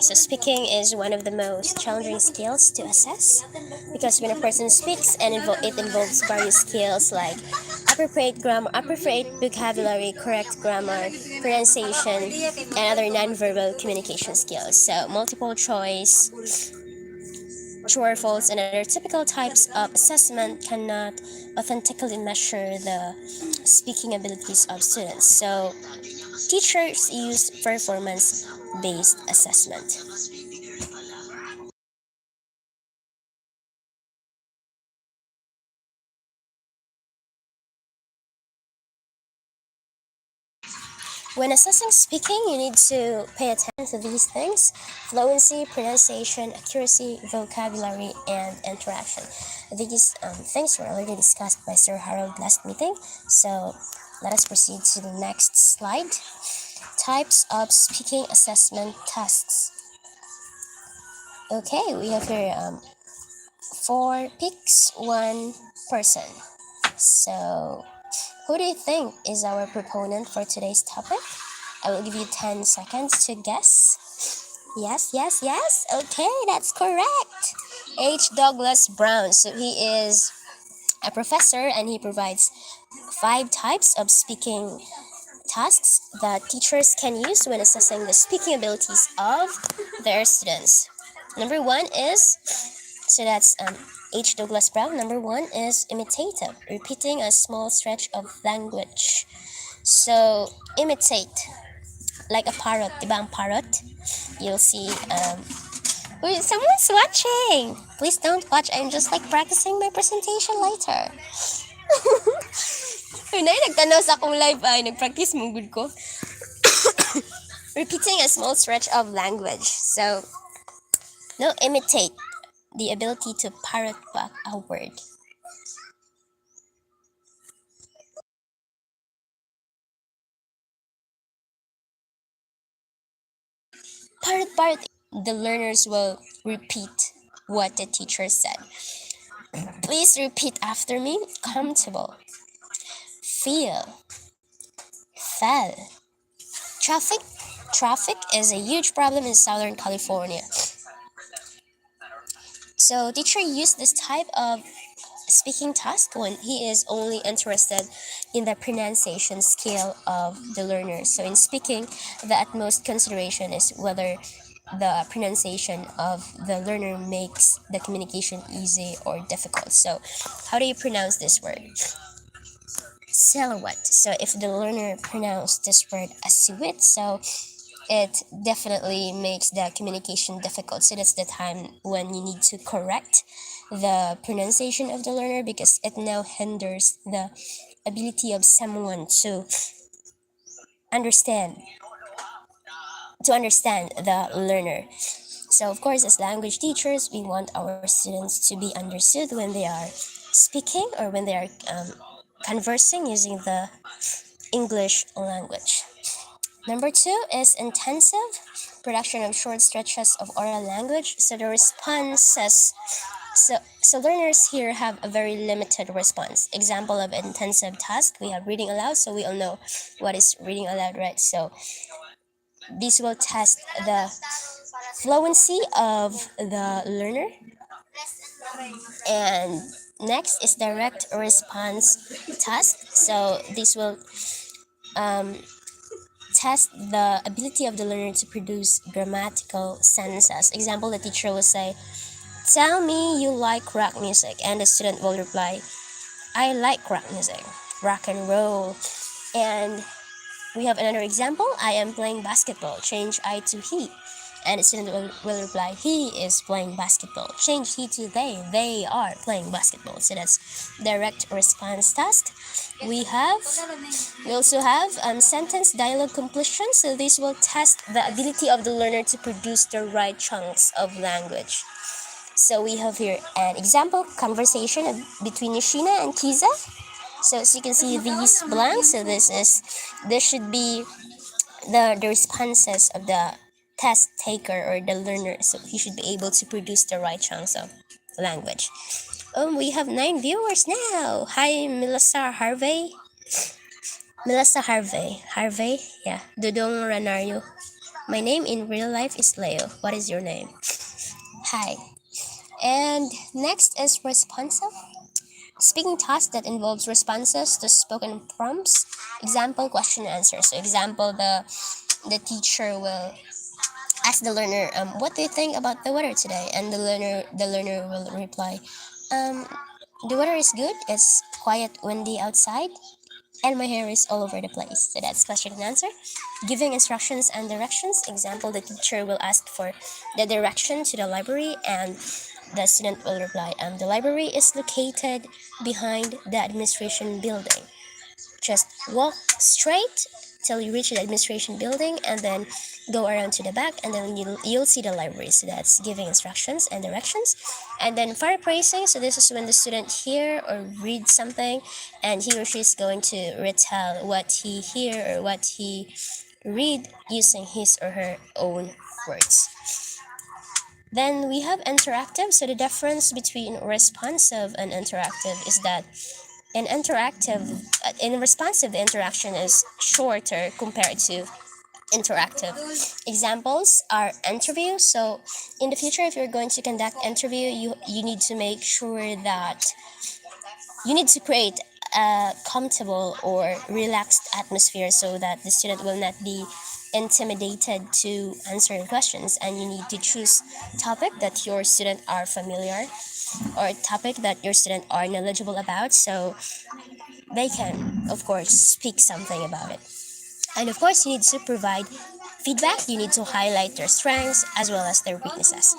So speaking is one of the most challenging skills to assess because when a person speaks and it involves various skills like appropriate grammar, appropriate vocabulary, correct grammar, pronunciation, and other nonverbal communication skills. So multiple choice, true or false, and other typical types of assessment cannot authentically measure the speaking abilities of students. So teachers use performance-based assessment. When assessing speaking, you need to pay attention to these things: fluency, pronunciation, accuracy, vocabulary, and interaction. These things were already discussed by Sir Harold last meeting, so let us proceed to the next slide. Types of speaking assessment tests. Okay, we have here four picks, one person. So, who do you think is our proponent for today's topic? I will give you 10 seconds to guess. Yes, yes, yes. Okay, that's correct. H. Douglas Brown. So he is a professor and he provides five types of speaking tasks that teachers can use when assessing the speaking abilities of their students. Number one is, so that's H. Douglas Brown. Number one is imitative, repeating a small stretch of language. So, imitate, like a parrot, di ba ang parrot? You'll see, Uy, someone's watching! Please don't watch, I'm just like practicing my presentation later. Uy, na nagtanaw sa akong live ay, nag-practice mong good ko. Repeating a small stretch of language. So, no, imitate, the ability to parrot back a word. Parrot, the learners will repeat what the teacher said. Please repeat after me. Comfortable. Feel. Fell. Traffic. Traffic is a huge problem in Southern California. So teacher used this type of speaking task when he is only interested in the pronunciation skill of the learner. So in speaking, the utmost consideration is whether the pronunciation of the learner makes the communication easy or difficult. So how do you pronounce this word? Silhouette. So if the learner pronounced this word as sweet, so it definitely makes the communication difficult. So that's the time when you need to correct the pronunciation of the learner because it now hinders the ability of someone understand understand the learner. So of course, as language teachers, we want our students to be understood when they are speaking or when they are conversing using the English language. Number two is intensive production of short stretches of oral language. So the responses, so learners here have a very limited response. Example of intensive task, we have reading aloud, so we all know what is reading aloud, right? So this will test the fluency of the learner. And next is direct response task. So this will test the ability of the learner to produce grammatical sentences. Example, the teacher will say, "Tell me you like rock music," and the student will reply, "I like rock music, rock and roll." And we have another example, "I am playing basketball," change I to he. And the student will reply, "He is playing basketball," change he to they are playing basketball. So that's direct response task. We also have sentence dialogue completion. So this will test the ability of the learner to produce the right chunks of language. So we have here an example conversation between Yoshina and Kiza. So as you can see these blanks, so this should be the responses of the test taker or the learner. So he should be able to produce the right chunks of language. We have 9 viewers now. Hi, Melissa Harvey. Yeah. Dudong Ranario. My name in real life is Leo. What is your name? Hi. And next is responsive. Speaking task that involves responses to spoken prompts. Example, question, answer. So example, the teacher will ask the learner, what do you think about the weather today? And the learner will reply, um, the weather is good. It's quiet, windy outside, and my hair is all over the place. So that's question and answer. Giving instructions and directions. Example, the teacher will ask for the direction to the library, and the student will reply, the library is located behind the administration building. Just walk straight till you reach the administration building, and then go around to the back, and then you'll see the library. So that's giving instructions and directions. And then paraphrasing. So this is when the student hear or read something, and he or she is going to retell what he hear or what he read using his or her own words. Then we have interactive. So the difference between responsive and interactive is that in responsive, the interaction is shorter compared to interactive. Examples are interview. So in the future, if you're going to conduct interview, you need to make sure that you need to create a comfortable or relaxed atmosphere so that the student will not be intimidated to answer the questions, and you need to choose topic that your student are familiar or topic that your student are knowledgeable about, so they can of course speak something about it. And of course you need to provide feedback. You need to highlight their strengths as well as their weaknesses.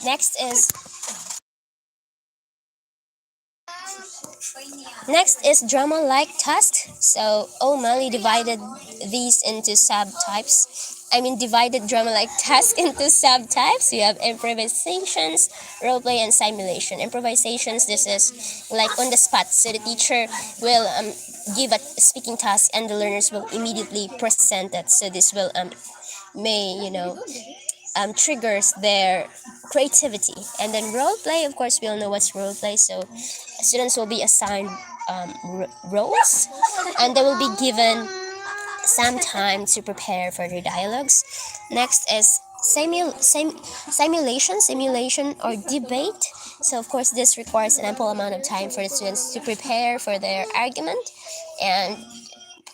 Next is drama-like task. So O'Malley divided these into subtypes. Divided drama-like task into subtypes. You have improvisations, roleplay, and simulation. Improvisations, this is like on the spot. So the teacher will give a speaking task, and the learners will immediately present it. So this will triggers their creativity. And then role play, of course, we all know what's role play. So students will be assigned roles, and they will be given some time to prepare for their dialogues. Next is simulation or debate. So of course this requires an ample amount of time for the students to prepare for their argument, and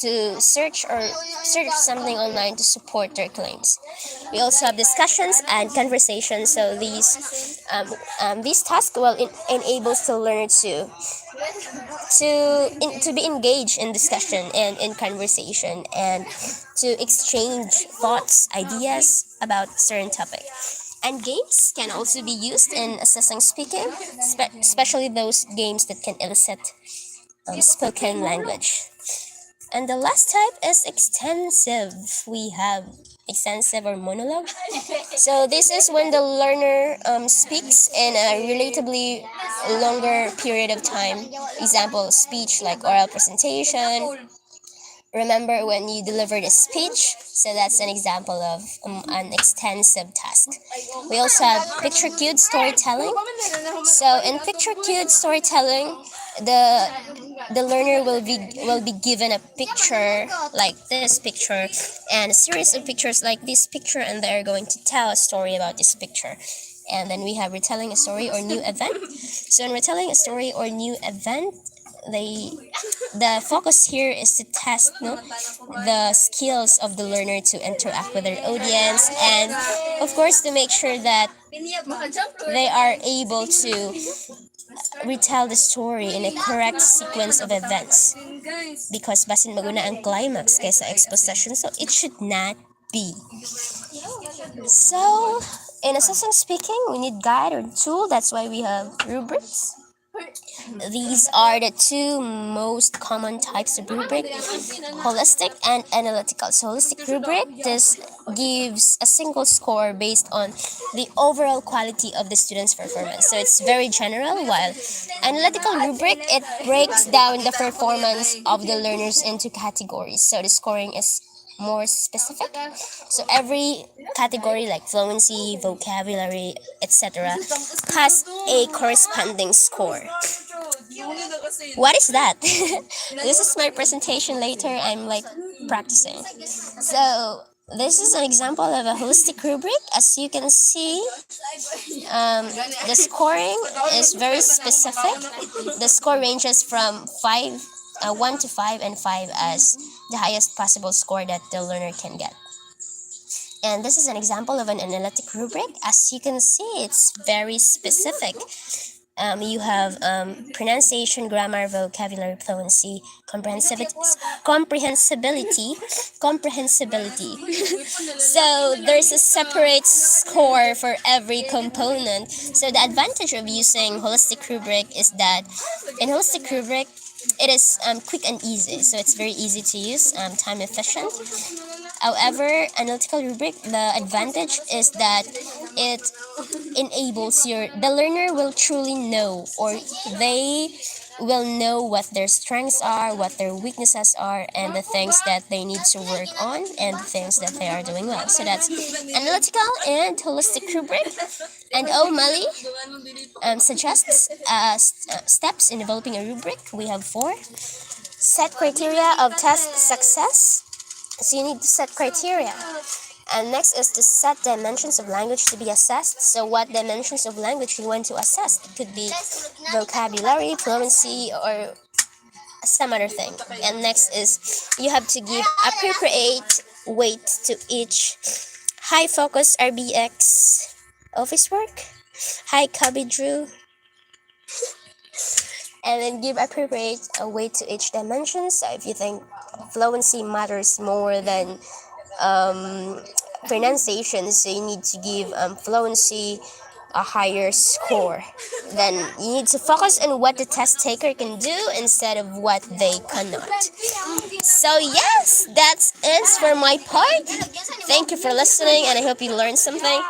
to search something online to support their claims. We also have discussions and conversations. So these tasks will enable the learner to be engaged in discussion and in conversation, and to exchange thoughts, ideas about certain topic. And games can also be used in assessing speaking, especially those games that can elicit spoken language. And the last type is extensive. We have extensive or monologue. So this is when the learner speaks in a relatively longer period of time. Example, speech like oral presentation. Remember when you delivered a speech? So that's an example of an extensive task. We also have picture cued storytelling. So in picture cued storytelling, the the learner will be given a picture like this picture, and a series of pictures like this picture, and they're going to tell a story about this picture. And then we have retelling a story or new event. So in retelling a story or new event, they the focus here is to test the skills of the learner to interact with their audience, and of course to make sure that they are able to retell the story in a correct sequence of events, because basin maguna ang climax kaysa exposition, so it should not be. So in assessing speaking, we need guide or tool. That's why we have rubrics. These are the two most common types of rubric: holistic and analytical. So holistic rubric, this gives a single score based on the overall quality of the student's performance. So it's very general, while analytical rubric, it breaks down the performance of the learners into categories. So the scoring is more specific. So every category like fluency, vocabulary, etc. has a corresponding score. What is that? This is my presentation later. I'm like practicing. So This is an example of a holistic rubric. As you can see, the scoring is very specific. The score ranges from 1 to 5, and 5 as the highest possible score that the learner can get. And this is an example of an analytic rubric. As you can see, it's very specific. You have pronunciation, grammar, vocabulary, fluency, comprehensibility. So there's a separate score for every component. So the advantage of using holistic rubric is that in holistic rubric, it is quick and easy. So it's very easy to use, time efficient. However, analytical rubric, the advantage is that it enables the learner will truly know, or they will know what their strengths are, what their weaknesses are, and the things that they need to work on, and the things that they are doing well. So that's analytical and holistic rubric. And O'Malley suggests steps in developing a rubric. We have 4. Set criteria of test success. So you need to set criteria. And next is to set dimensions of language to be assessed. So what dimensions of language you want to assess? It could be vocabulary, fluency, or some other thing. And next is you have to give appropriate weight to each. High focus RBX office work, high cubby drew, and then give appropriate weight to each dimension. So if you think fluency matters more than pronunciation, so you need to give fluency a higher score. Then you need to focus on what the test taker can do instead of what they cannot. So yes, that's it for my part. Thank you for listening, and I hope you learned something.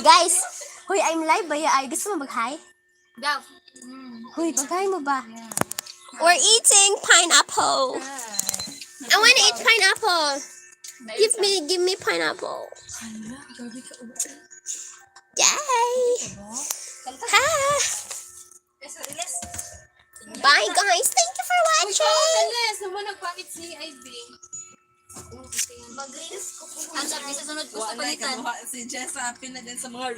Guys, huy, I'm live ba ya? Ay, gusto mo mag-hi? Go. Huy, mag-hi mo ba? We're eating pineapple. I want to eat pineapple. Give me pineapple. Yay! Ha! Bye guys, thank you for watching. Mag-reels ko po. Ang sabi sa sunod ko sa palitan. Si Jess, happy na din sa mga